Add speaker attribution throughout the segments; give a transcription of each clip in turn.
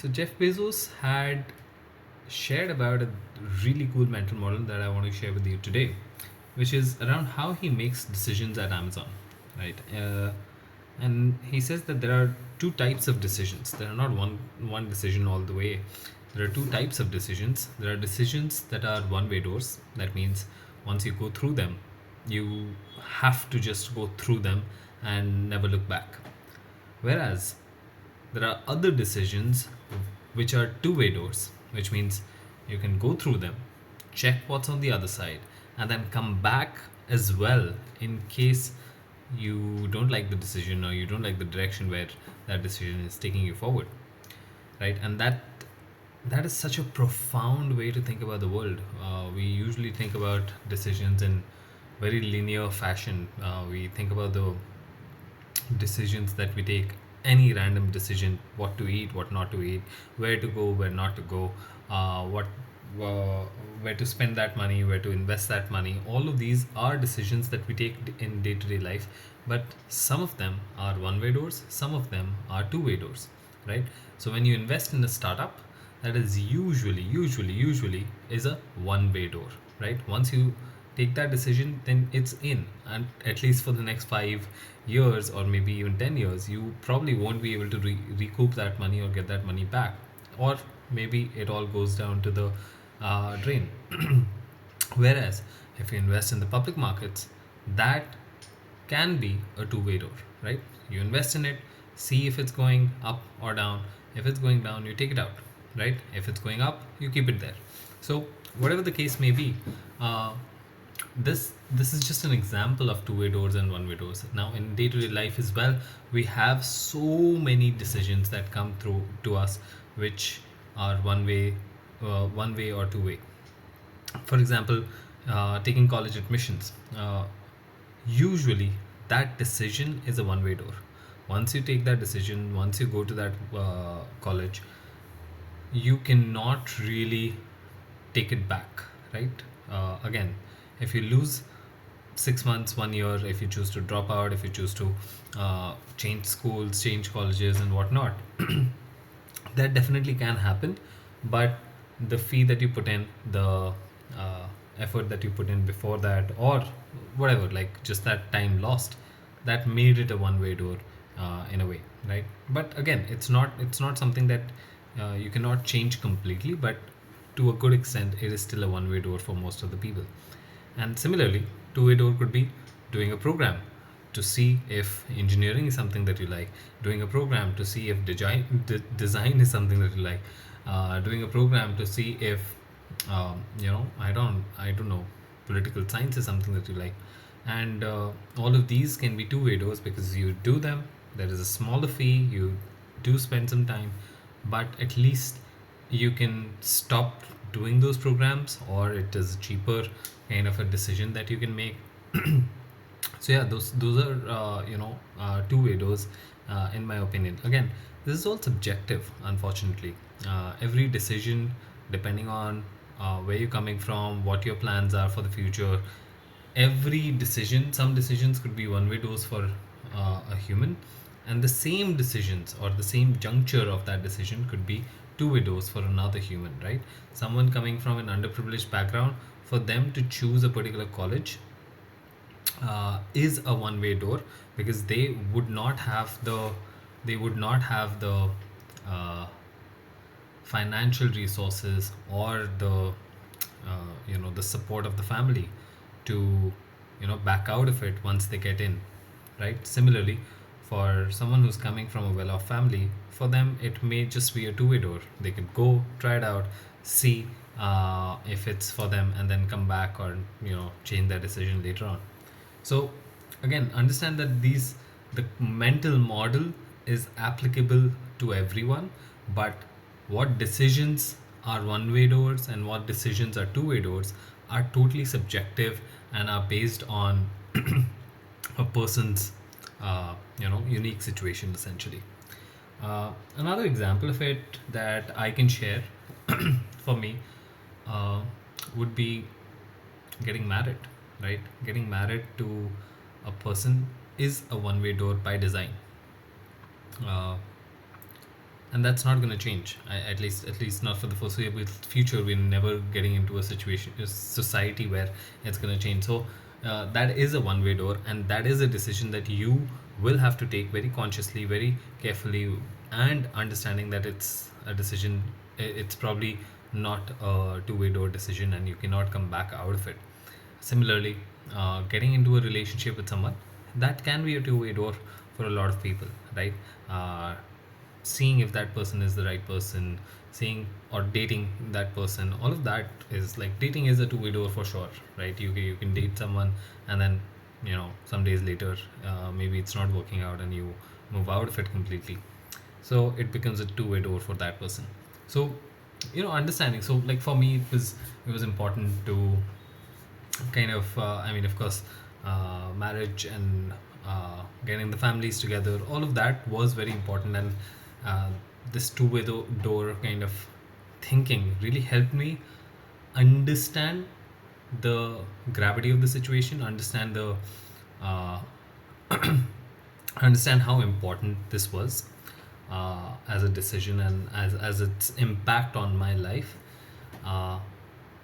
Speaker 1: So Jeff Bezos had shared about a really cool mental model that I want to share with you today, which is around how he makes decisions at Amazon, right? And he says that there are two types of decisions. There are not one decision all the way. There are two types of decisions. There are decisions that are one-way doors. That means once you go through them, you have to just go through them and never look back. Whereas there are other decisions which are two-way doors, which means you can go through them, check what's on the other side, and then come back as well in case you don't like the decision or you don't like the direction where that decision is taking you forward, right? And that is such a profound way to think about the world. We usually think about decisions in very linear fashion. We think about the decisions that we take, any random decision, what to eat, what not to eat, where to go, where not to go, what uh, where to spend that money, where to invest that money. All of these are decisions that we take in day-to-day life, but some of them are one-way doors, some of them are two-way doors, right? So when you invest in a startup, that is usually is a one-way door, right? Once you take that decision, then it's in, and at least for the next 5 years or maybe even 10 years, you probably won't be able to recoup that money or get that money back, or maybe it all goes down to the drain. Whereas if you invest in the public markets, that can be a two-way door, right? You invest in it, see if it's going up or down. If it's going down, you take it out, right? If it's going up, you keep it there. So whatever the case may be, uh, this is just an example of two-way doors and one-way doors. Now in day-to-day life as well, we have so many decisions that come through to us which are one way or two way. For example, taking college admissions, usually that decision is a one-way door. Once you take that decision, once you go to that college, you cannot really take it back, right? Again, if you lose 6 months, 1 year, if you choose to drop out, if you choose to change schools, change colleges, and whatnot, that definitely can happen. But the fee that you put in, the uh, effort that you put in before that, or whatever, like just that time lost, that made it a one-way door in a way, right? But again, it's not something that you cannot change completely, but to a good extent, it is still a one-way door for most of the people. And similarly, two-way door could be doing a program to see if engineering is something that you like, doing a program to see if design is something that you like, doing a program to see if I don't know, political science is something that you like. And all of these can be two-way doors because you do them, there is a smaller fee, you do spend some time, but at least you can stop doing those programs, or it is cheaper kind of a decision that you can make. So yeah, those are two-way doors, in my opinion. Again, this is all subjective, unfortunately. Every decision, depending on where you're coming from, what your plans are for the future, every decision, some decisions could be one-way doors for a human, and the same decisions or the same juncture of that decision could be two-way doors for another human, right? Someone coming from an underprivileged background, for them to choose a particular college is a one-way door, because they would not have the uh, financial resources or the the support of the family to back out of it once they get in, right? Similarly, for someone who's coming from a well-off family, for them it may just be a two-way door. They could go try it out, see if it's for them, and then come back, or change their decision later on. So again, understand that the mental model is applicable to everyone, but what decisions are one-way doors and what decisions are two-way doors are totally subjective and are based on a person's unique situation, essentially. Another example of it that I can share for me uh, would be getting married, right? Getting married to a person is a one-way door by design. uh, and that's not going to change. At least not for the foreseeable future. We're never getting into a society where it's going to change. So that is a one way door, and that is a decision that you will have to take very consciously, very carefully, and understanding that it's a decision. It's probably not a two-way door decision, and you cannot come back out of it. Similarly, getting into a relationship with someone, that can be a two-way door for a lot of people, right? uh, Seeing if that person is the right person, seeing or dating that person, all of that is like, dating is a two-way door for sure, right? You can date someone, and then some days later, maybe it's not working out and you move out of it completely. So it becomes a two-way door for that person. So understanding, so like for me, it was important to kind of, I mean, of course, marriage and getting the families together, all of that was very important. And uh, this two-way door kind of thinking really helped me understand the gravity of the situation, uh, understand how important this was, as a decision, and as its impact on my life. uh,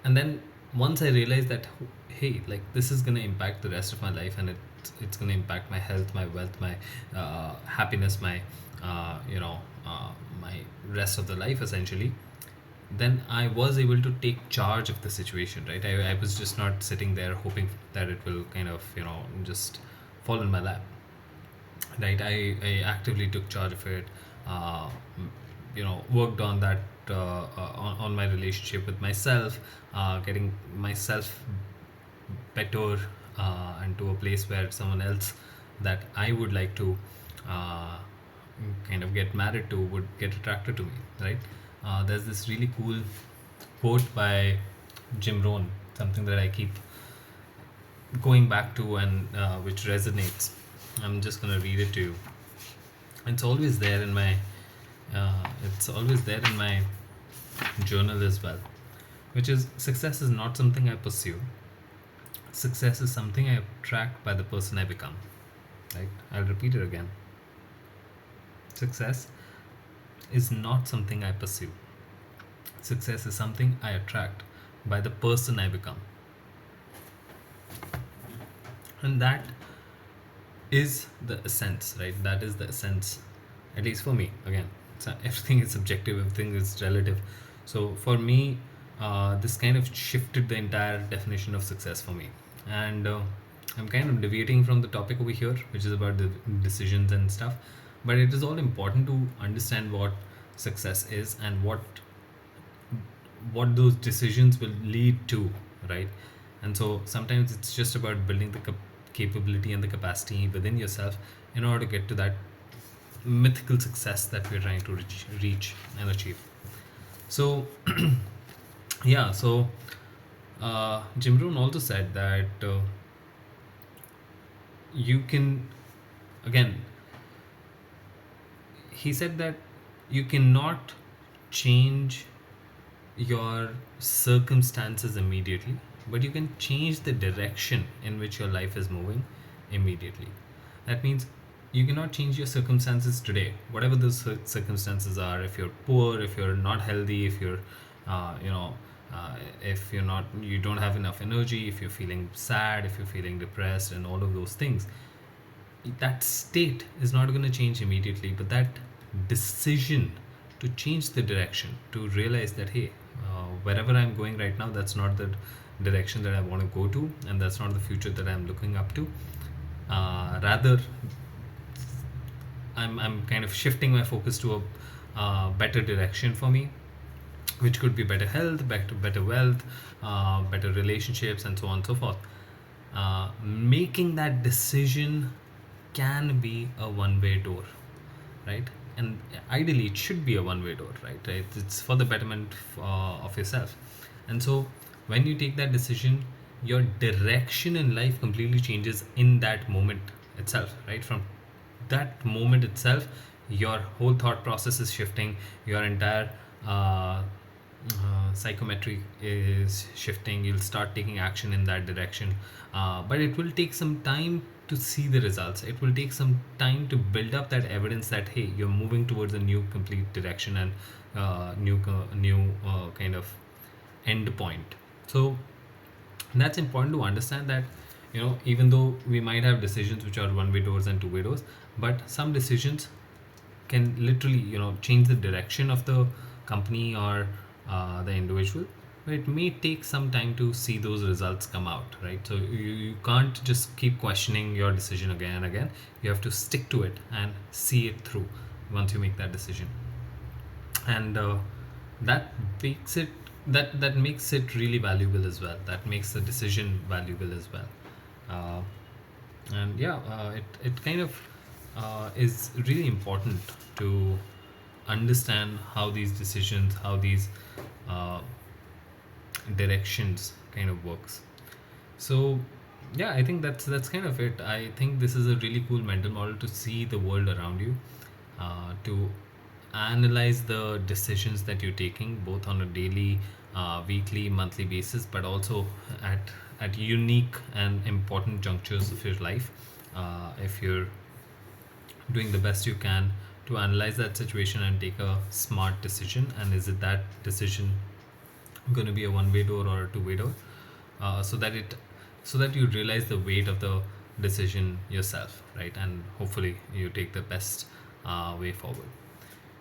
Speaker 1: and then once I realized that, hey, like, this is going to impact the rest of my life, and it's going to impact my health, my wealth, my happiness, my you know my rest of the life, essentially, then I was able to take charge of the situation, right? I was just not sitting there hoping that it will kind of, just fall in my lap, right? I actively took charge of it, uh, worked on that, on my relationship with myself, getting myself better, and to a place where someone else that I would like to uh, kind of get married to would get attracted to me, right? There's this really cool quote by Jim Rohn, something that I keep going back to, and which resonates. I'm just gonna read it to you. It's always there in my journal as well, which is, success is not something I pursue. Success is something I attract by the person I become. Right? I'll repeat it again. Success is not something I pursue. Success is something I attract by the person I become. And that is the essence, right? That is the essence, at least for me. Again, everything is subjective, everything is relative. So for me, this kind of shifted the entire definition of success for me. And I'm kind of deviating from the topic over here, which is about the decisions and stuff. But it is all important to understand what success is, and what those decisions will lead to, right? And so sometimes it's just about building the capability and the capacity within yourself in order to get to that mythical success that we're trying to reach and achieve. So yeah, so Jim Rohn also said that, you can, again, he said that you cannot change your circumstances immediately, but you can change the direction in which your life is moving immediately. That means you cannot change your circumstances today, whatever those circumstances are. If you're poor, if you're not healthy, if you're, you know, if you don't have enough energy, if you're feeling sad, if you're feeling depressed, and all of those things, that state is not going to change immediately, but that decision to change the direction, to realize that, hey, wherever I'm going right now, that's not the direction that I want to go to, and that's not the future that I'm looking up to. Rather, I'm kind of shifting my focus to a better direction for me, which could be better health, better wealth, better relationships, and so on and so forth. Making that decision can be a one-way door, right? And ideally, it should be a one-way door, right? It's for the betterment of yourself. And so, when you take that decision, your direction in life completely changes in that moment itself, right? From that moment itself, your whole thought process is shifting, your entire psychometry is shifting. You'll start taking action in that direction, but it will take some time to see the results. It will take some time to build up that evidence that hey, you're moving towards a new complete direction and new kind of end point. So that's important to understand that even though we might have decisions which are one-way doors and two-way doors, but some decisions can literally change the direction of the company or the individual, but it may take some time to see those results come out, right? So you can't just keep questioning your decision again and again. You have to stick to it and see it through once you make that decision. And that makes it that makes it really valuable as well. That makes the decision valuable as well. uh, and yeah, it kind of is really important to understand how these decisions, how these uh, directions kind of works. So yeah, I think that's kind of it. I think this is a really cool mental model to see the world around you, to analyze the decisions that you're taking both on a daily, weekly, monthly basis, but also at unique and important junctures of your life. If you're doing the best you can to analyze that situation and take a smart decision, and is it that decision going to be a one-way door or a two-way door, so that you realize the weight of the decision yourself, right? And hopefully you take the best way forward.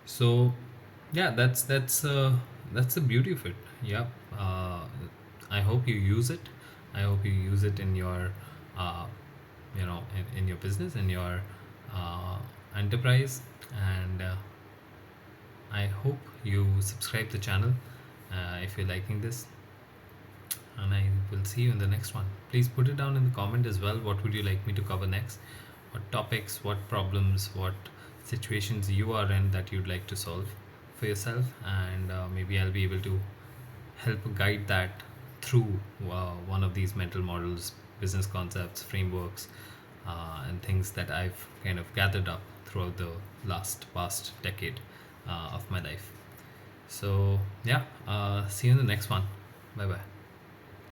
Speaker 1: So yeah, that's the beauty of it. Yeah. I hope you use it. I hope you use it in your uh, in your business, in your uh, enterprise. And I hope you subscribe the channel if you're liking this, and I will see you in the next one. Please put it down in the comment as well. What would you like me to cover next? What topics, what problems, what situations you are in that you'd like to solve for yourself, and maybe I'll be able to help guide that through one of these mental models, business concepts, frameworks, and things that I've kind of gathered up throughout the past decade of my life. So yeah, see you in the next one. Bye bye.